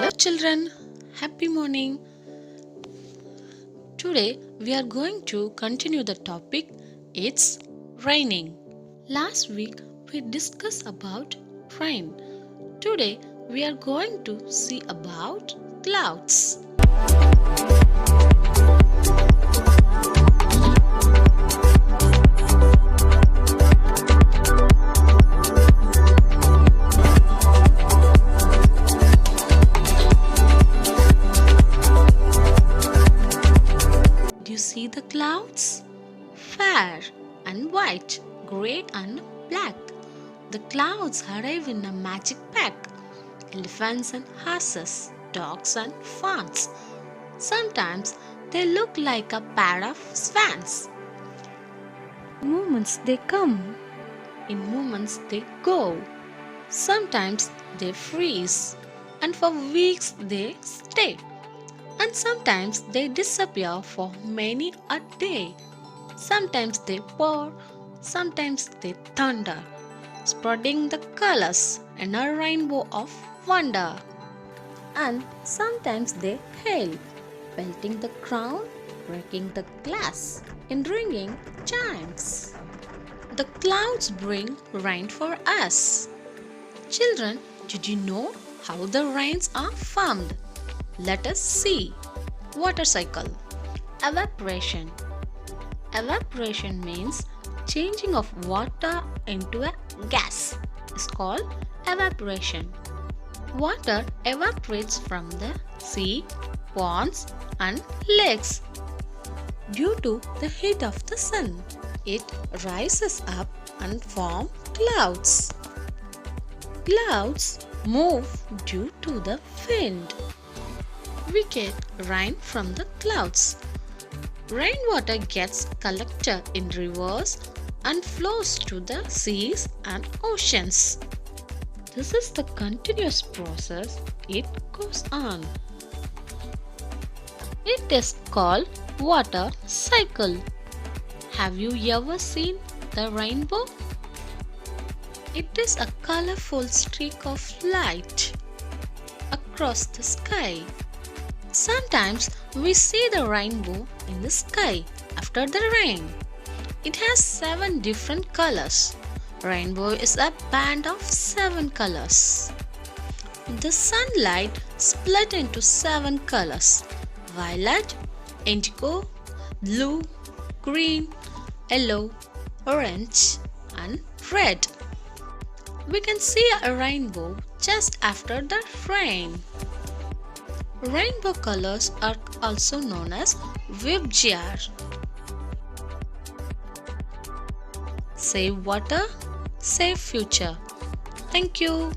Hello children, happy morning. Today we are going to continue the topic. It's raining. Last week we discussed about rain. Today we are going to see about clouds. You see the clouds? Fair and white, grey and black. The clouds arrive in a magic pack. Elephants and horses, dogs and fawns. Sometimes they look like a pair of swans. In moments they come, in moments they go. Sometimes they freeze, and for weeks they stay. And sometimes they disappear for many a day. Sometimes they pour, sometimes they thunder, spreading the colors in a rainbow of wonder. And sometimes they hail, pelting the ground, breaking the glass, and ringing chimes. The clouds bring rain for us. Children, did you know how the rains are formed? Let us see. Water cycle. Evaporation. Evaporation means changing of water into a gas. It's called evaporation. Water evaporates from the sea, ponds and lakes. Due to the heat of the sun, it rises up and forms clouds. Clouds move due to the wind. We get rain from the clouds. Rainwater gets collected in rivers and flows to the seas and oceans. This is the continuous process. It goes on. It is called water cycle. Have you ever seen the rainbow? It is a colorful streak of light across the sky. Sometimes we see the rainbow in the sky after the rain. It has 7 different colors. Rainbow is a band of 7 colors. The sunlight split into 7 colors: violet, indigo, blue, green, yellow, orange, and red. We can see a rainbow just after the rain. Rainbow colors are also known as Vibgyor. Save water, save future. Thank you.